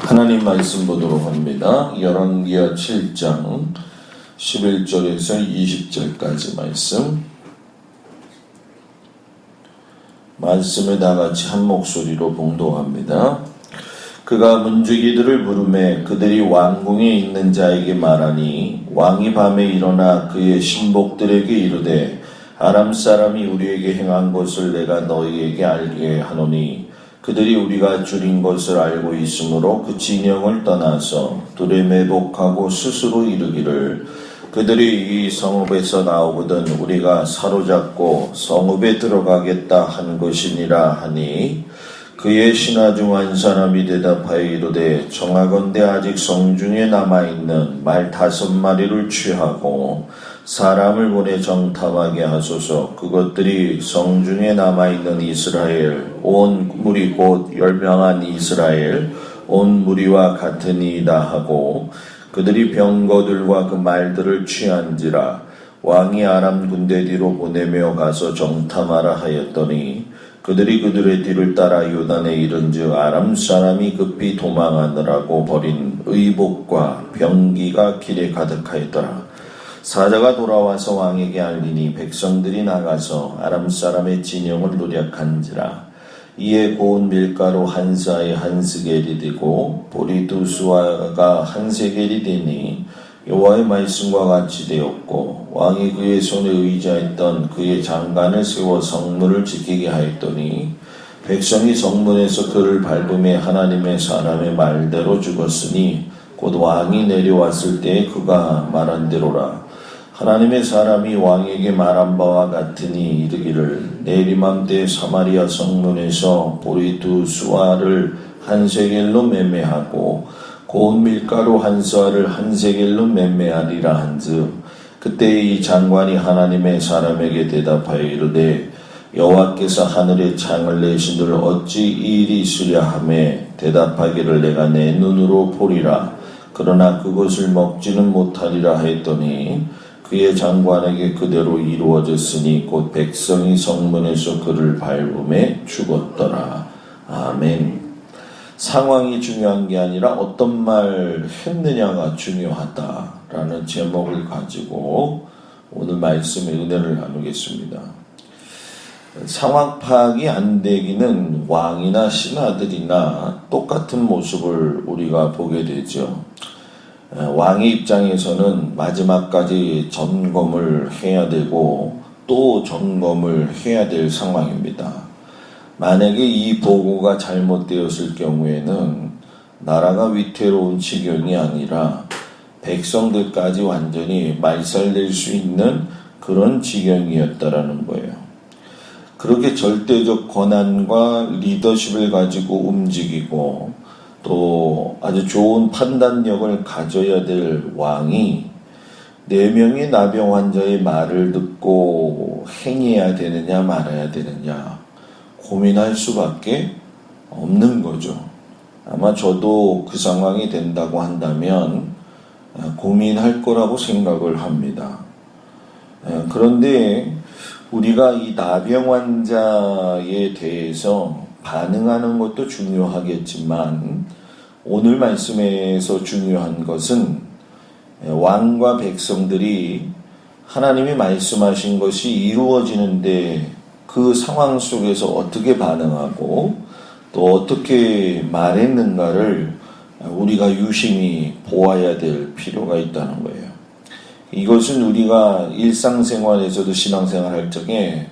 하나님 말씀 보도록 합니다. 열왕기하 7장 11절에서 20절까지 말씀을 다같이 한 목소리로 봉독합니다. 그가 문지기들을 부르매 그들이 왕궁에 있는 자에게 말하니 왕이 밤에 일어나 그의 신복들에게 이르되 아람 사람이 우리에게 행한 것을 내가 너희에게 알게 하노니 그들이 우리가 줄인 것을 알고 있으므로 그 진영을 떠나서 둘에 매복하고 스스로 이르기를 그들이 이 성읍에서 나오거든 우리가 사로잡고 성읍에 들어가겠다 한 것이니라 하니 그의 신하 중 한 사람이 대답하여 이르되 청하건대 아직 성중에 남아있는 말 5마리를 취하고 사람을 보내 정탐하게 하소서. 그것들이 성중에 남아있는 이스라엘 온 무리 곧 10명한 이스라엘 온 무리와 같으니이다 하고 그들이 병거들과 그 말들을 취한지라. 왕이 아람 군대 뒤로 보내며 가서 정탐하라 하였더니 그들이 그들의 뒤를 따라 요단에 이른즉 아람 사람이 급히 도망하느라고 버린 의복과 병기가 길에 가득하였더라. 사자가 돌아와서 왕에게 알리니 백성들이 나가서 아람 사람의 진영을 노략한지라. 이에 고운 밀가루 한 사에 한 스겔이 되고 보리 2수아가 한 세겔이 되니 여호와의 말씀과 같이 되었고 왕이 그의 손에 의지했던 그의 장관을 세워 성문을 지키게 하였더니 백성이 성문에서 그를 밟음에 하나님의 사람의 말대로 죽었으니 곧 왕이 내려왔을 때에 그가 말한 대로라. 하나님의 사람이 왕에게 말한 바와 같으니 이르기를 내일 이맘때 사마리아 성문에서 보리 2수아를 한 세겔로 매매하고 고운 밀가루 한 수아를 한 세겔로 매매하리라 한즉 그때 이 장관이 하나님의 사람에게 대답하여 이르되 여호와께서 하늘에 창을 내신들 어찌 이 일이 있으랴 하매 대답하기를 내가 내 눈으로 보리라. 그러나 그것을 먹지는 못하리라 했더니 그의 장관에게 그대로 이루어졌으니 곧 백성이 성문에서 그를 밟음에 죽었더라. 아멘. 상황이 중요한 게 아니라 어떤 말 했느냐가 중요하다라는 제목을 가지고 오늘 말씀의 은혜를 나누겠습니다. 상황 파악이 안 되기는 왕이나 신하들이나 똑같은 모습을 우리가 보게 되죠. 왕의 입장에서는 마지막까지 점검을 해야 되고 또 점검을 해야 될 상황입니다. 만약에 이 보고가 잘못되었을 경우에는 나라가 위태로운 지경이 아니라 백성들까지 완전히 말살될 수 있는 그런 지경이었다라는 거예요. 그렇게 절대적 권한과 리더십을 가지고 움직이고 또 아주 좋은 판단력을 가져야 될 왕이 4명의 나병 환자의 말을 듣고 행해야 되느냐 말아야 되느냐 고민할 수밖에 없는 거죠. 아마 저도 그 상황이 된다고 한다면 고민할 거라고 생각을 합니다. 그런데 우리가 이 나병 환자에 대해서 반응하는 것도 중요하겠지만 오늘 말씀에서 중요한 것은 왕과 백성들이 하나님이 말씀하신 것이 이루어지는데 그 상황 속에서 어떻게 반응하고 또 어떻게 말했는가를 우리가 유심히 보아야 될 필요가 있다는 거예요. 이것은 우리가 일상생활에서도 신앙생활 할 적에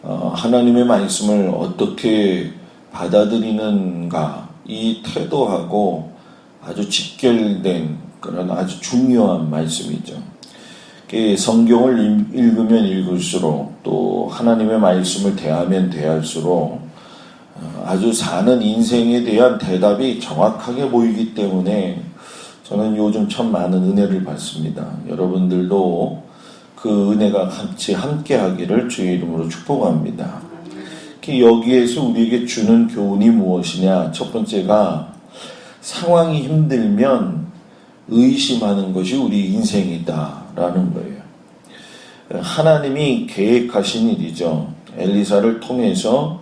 하나님의 말씀을 어떻게 받아들이는가 이 태도하고 아주 직결된 그런 아주 중요한 말씀이죠. 성경을 읽으면 읽을수록 또 하나님의 말씀을 대하면 대할수록 아주 사는 인생에 대한 대답이 정확하게 보이기 때문에 저는 요즘 참 많은 은혜를 받습니다. 여러분들도 그 은혜가 같이 함께 하기를 주의 이름으로 축복합니다. 여기에서 우리에게 주는 교훈이 무엇이냐? 첫 번째가 상황이 힘들면 의심하는 것이 우리 인생이다라는 거예요. 하나님이 계획하신 일이죠. 엘리사를 통해서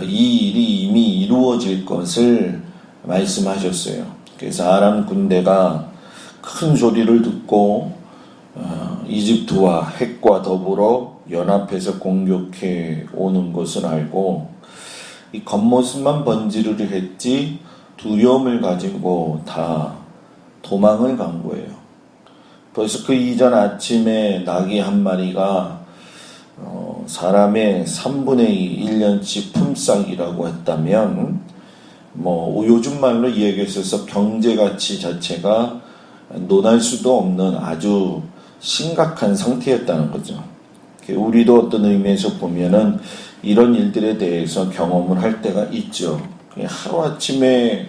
이 일이 이미 이루어질 것을 말씀하셨어요. 그래서 아람 군대가 큰 소리를 듣고 이집트와 핵과 더불어 연합해서 공격해 오는 것을 알고 이 겉모습만 번지르르 했지 두려움을 가지고 다 도망을 간 거예요. 벌써 그 이전 아침에 낙이 한 마리가 사람의 3분의 2, 1년치 품삯이라고 했다면 요즘 말로 이야기해서 경제가치 자체가 논할 수도 없는 아주 심각한 상태였다는 거죠. 우리도 어떤 의미에서 보면은 이런 일들에 대해서 경험을 할 때가 있죠. 하루아침에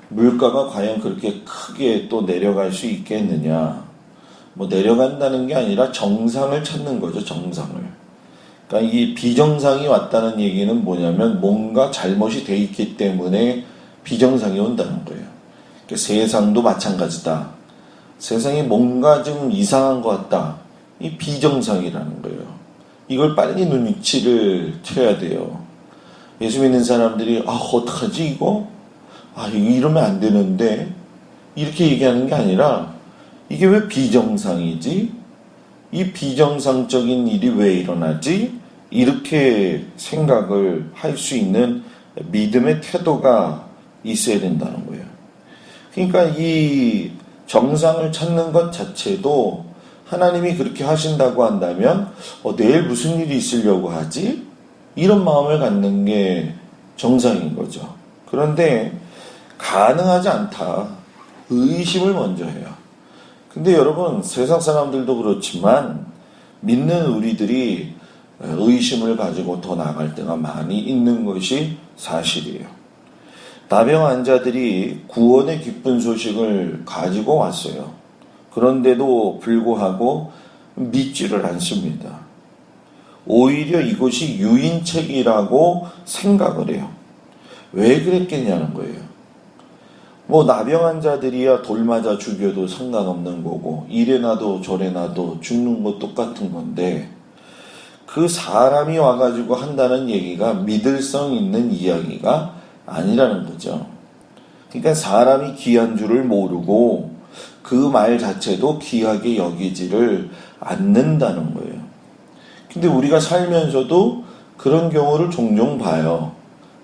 물가가 과연 그렇게 크게 또 내려갈 수 있겠느냐. 내려간다는 게 아니라 정상을 찾는 거죠, 정상을. 그러니까 이 비정상이 왔다는 얘기는 뭐냐면 뭔가 잘못이 돼 있기 때문에 비정상이 온다는 거예요. 그러니까 세상도 마찬가지다. 세상에 뭔가 좀 이상한 것 같다. 이 비정상이라는 거예요. 이걸 빨리 눈치를 채야 돼요. 예수 믿는 사람들이 어떡하지 이거? 이러면 안 되는데 이렇게 얘기하는 게 아니라 이게 왜 비정상이지? 이 비정상적인 일이 왜 일어나지? 이렇게 생각을 할 수 있는 믿음의 태도가 있어야 된다는 거예요. 그러니까 이 정상을 찾는 것 자체도 하나님이 그렇게 하신다고 한다면 내일 무슨 일이 있으려고 하지? 이런 마음을 갖는 게 정상인 거죠. 그런데 가능하지 않다. 의심을 먼저 해요. 근데 여러분 세상 사람들도 그렇지만 믿는 우리들이 의심을 가지고 더 나아갈 때가 많이 있는 것이 사실이에요. 나병 환자들이 구원의 기쁜 소식을 가지고 왔어요. 그런데도 불구하고 믿지를 않습니다. 오히려 이것이 유인책이라고 생각을 해요. 왜 그랬겠냐는 거예요. 나병 환자들이야 돌 맞아 죽여도 상관없는 거고 이래 놔도 저래 놔도 죽는 거 똑같은 건데 그 사람이 와가지고 한다는 얘기가 믿을성 있는 이야기가 아니라는 거죠. 그러니까 사람이 귀한 줄을 모르고 그 말 자체도 귀하게 여기지를 않는다는 거예요. 근데 우리가 살면서도 그런 경우를 종종 봐요.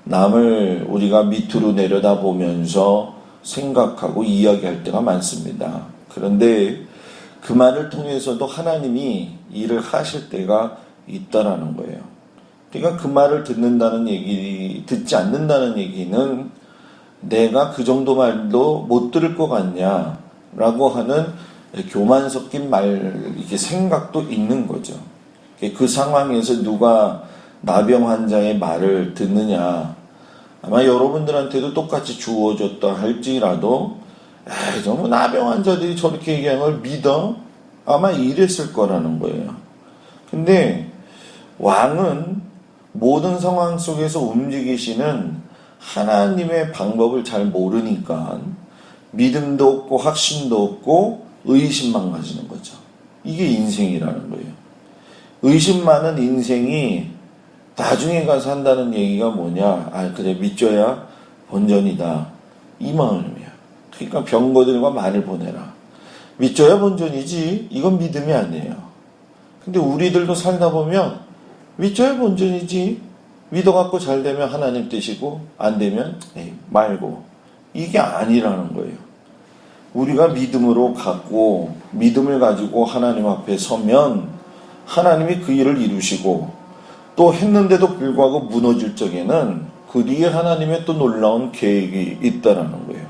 남을 우리가 밑으로 내려다보면서 생각하고 이야기할 때가 많습니다. 그런데 그 말을 통해서도 하나님이 일을 하실 때가 있다라는 거예요. 그러니까 그 말을 듣지 않는다는 얘기는 내가 그 정도 말도 못 들을 것 같냐라고 하는 교만 섞인 이렇게 생각도 있는 거죠. 그 상황에서 누가 나병 환자의 말을 듣느냐, 아마 여러분들한테도 똑같이 주어졌다 할지라도 정말 나병 환자들이 저렇게 얘기하는 걸 믿어? 아마 이랬을 거라는 거예요. 근데 왕은 모든 상황 속에서 움직이시는 하나님의 방법을 잘 모르니까 믿음도 없고 확신도 없고 의심만 가지는 거죠. 이게 인생이라는 거예요. 의심 많은 인생이 나중에 가서 한다는 얘기가 뭐냐? 그래 믿줘야 본전이다. 이 마음이야. 그러니까 병거들과 말을 보내라. 믿줘야 본전이지 이건 믿음이 아니에요. 근데 우리들도 살다 보면 믿줘야 본전이지 믿어갖고 잘 되면 하나님 뜻이고 안 되면 말고 이게 아니라는 거예요. 우리가 믿음을 가지고 하나님 앞에 서면 하나님이 그 일을 이루시고 또 했는데도 불구하고 무너질 적에는 그 뒤에 하나님의 또 놀라운 계획이 있다라는 거예요.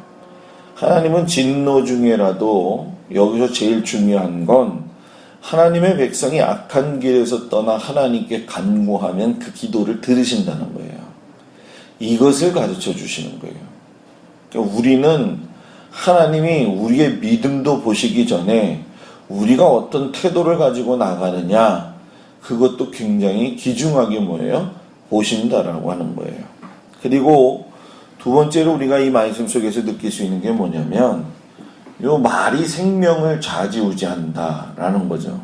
하나님은 진노 중에라도 여기서 제일 중요한 건 하나님의 백성이 악한 길에서 떠나 하나님께 간구하면 그 기도를 들으신다는 거예요. 이것을 가르쳐 주시는 거예요. 그러니까 우리는 하나님이 우리의 믿음도 보시기 전에 우리가 어떤 태도를 가지고 나가느냐 그것도 굉장히 귀중하게 보신다라고 하는 거예요. 그리고 두 번째로 우리가 이 말씀 속에서 느낄 수 있는 게 뭐냐면 요 말이 생명을 좌지우지한다라는 거죠.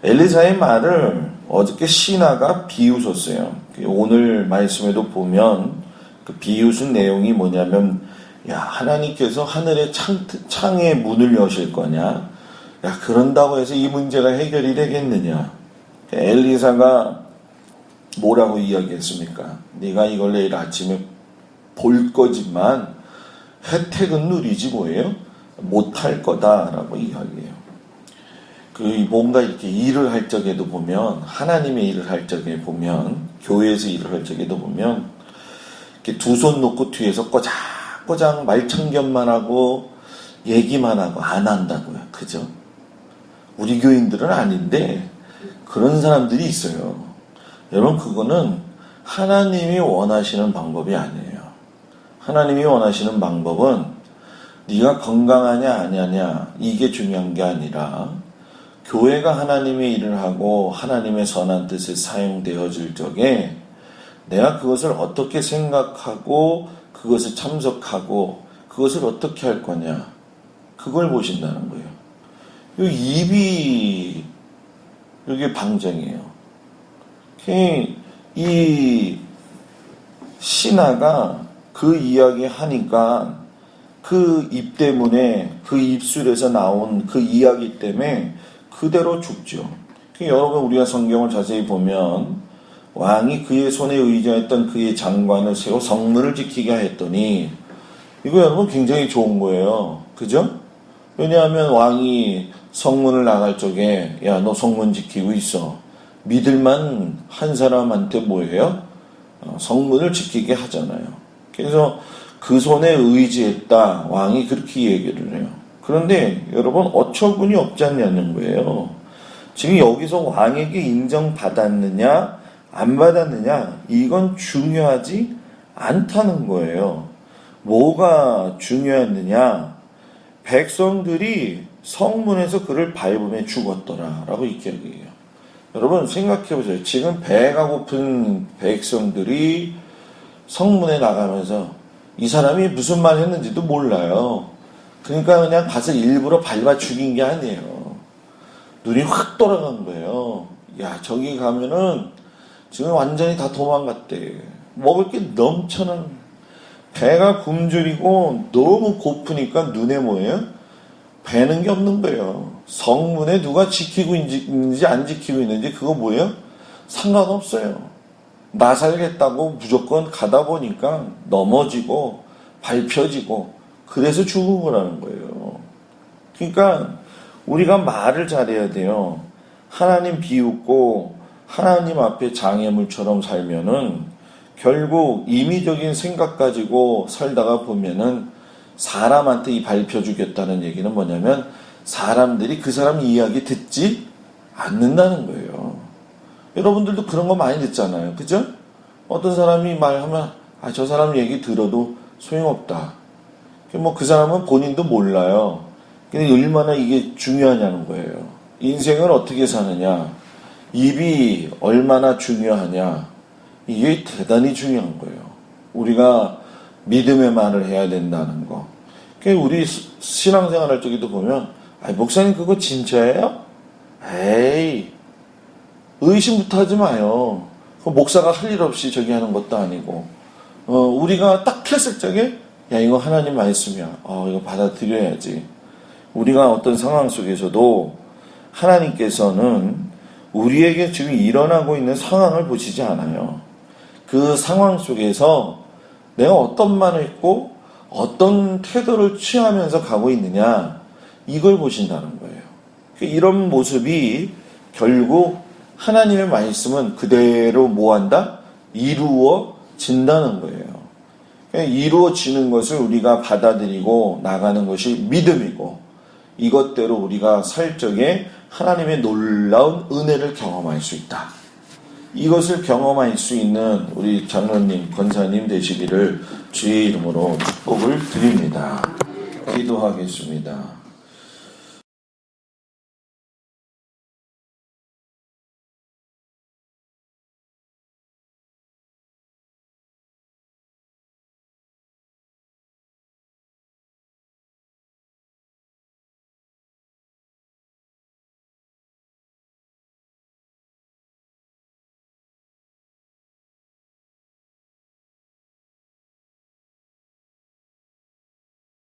엘리사의 말을 어저께 시나가 비웃었어요. 오늘 말씀에도 보면 그 비웃은 내용이 뭐냐면 야, 하나님께서 하늘의 창의 문을 여실 거냐? 야, 그런다고 해서 이 문제가 해결이 되겠느냐? 엘리사가 뭐라고 이야기했습니까? 네가 이걸 내일 아침에 볼 거지만 혜택은 누리지 뭐예요? 못할 거다라고 이야기해요. 뭔가 이렇게 일을 할 적에도 보면, 하나님의 일을 할 적에 보면, 교회에서 일을 할 적에도 보면, 이렇게 두 손 놓고 뒤에서 꼬장꼬장 말청견만 하고 얘기만 하고 안 한다고요. 그죠? 우리 교인들은 아닌데 그런 사람들이 있어요. 여러분, 그거는 하나님이 원하시는 방법이 아니에요. 하나님이 원하시는 방법은 네가 건강하냐 아니냐 이게 중요한 게 아니라, 교회가 하나님의 일을 하고 하나님의 선한 뜻에 사용되어질 적에 내가 그것을 어떻게 생각하고 그것을 참석하고 그것을 어떻게 할 거냐, 그걸 보신다는 거예요. 입이 이게 방정이에요. 이 신하가 그 이야기 하니까 그 입 때문에, 그 입술에서 나온 그 이야기 때문에 그대로 죽죠. 여러분, 우리가 성경을 자세히 보면 왕이 그의 손에 의지했던 그의 장관을 세워 성문을 지키게 했더니, 이거 여러분 굉장히 좋은 거예요. 그죠? 왜냐하면 왕이 성문을 나갈 적에 야, 너 성문 지키고 있어. 믿을만 한 사람한테 뭐예요? 성문을 지키게 하잖아요. 그래서 그 손에 의지했다. 왕이 그렇게 얘기를 해요. 그런데 여러분, 어처구니 없지 않냐는 거예요. 지금 여기서 왕에게 인정받았느냐 안 받았느냐, 이건 중요하지 않다는 거예요. 뭐가 중요했느냐? 백성들이 성문에서 그를 밟으며 죽었더라 라고 이렇게 얘기해요. 여러분, 생각해 보세요. 지금 배가 고픈 백성들이 성문에 나가면서 이 사람이 무슨 말 했는지도 몰라요. 그러니까 그냥 가서 일부러 밟아 죽인 게 아니에요. 눈이 확 돌아간 거예요. 야, 저기 가면은 지금 완전히 다 도망갔대. 먹을 게 넘쳐난, 배가 굶주리고 너무 고프니까 눈에 뭐예요? 배는 게 없는 거예요. 성문에 누가 지키고 있는지 안 지키고 있는지 그거 뭐예요? 상관없어요. 나 살겠다고 무조건 가다 보니까 넘어지고 밟혀지고 그래서 죽은 거라는 거예요. 그러니까 우리가 말을 잘해야 돼요. 하나님 비웃고 하나님 앞에 장애물처럼 살면은 결국 임의적인 생각 가지고 살다가 보면은 사람한테 이 밟혀 주겠다는 얘기는 뭐냐면 사람들이 그 사람 이야기 듣지 않는다는 거예요. 여러분들도 그런 거 많이 듣잖아요. 그죠? 어떤 사람이 말하면 저 사람 얘기 들어도 소용없다. 뭐 그 사람은 본인도 몰라요. 근데 얼마나 이게 중요하냐는 거예요. 인생을 어떻게 사느냐, 입이 얼마나 중요하냐, 이게 대단히 중요한 거예요. 우리가 믿음의 말을 해야 된다는 거. 우리 신앙생활 할 적에도 보면 목사님 그거 진짜예요? 에이, 의심부터 하지 마요. 목사가 할 일 없이 저기 하는 것도 아니고, 우리가 딱 했을 적에 야, 이거 하나님 말씀이야. 이거 받아들여야지. 우리가 어떤 상황 속에서도 하나님께서는 우리에게 지금 일어나고 있는 상황을 보시지 않아요. 그 상황 속에서 내가 어떤 말을 했고 어떤 태도를 취하면서 가고 있느냐, 이걸 보신다는 거예요. 이런 모습이 결국 하나님의 말씀은 그대로 뭐한다? 이루어진다는 거예요. 이루어지는 것을 우리가 받아들이고 나가는 것이 믿음이고, 이것대로 우리가 살 적에 하나님의 놀라운 은혜를 경험할 수 있다. 이것을 경험할 수 있는 우리 장로님, 권사님 되시기를 주의 이름으로 축복을 드립니다. 기도하겠습니다.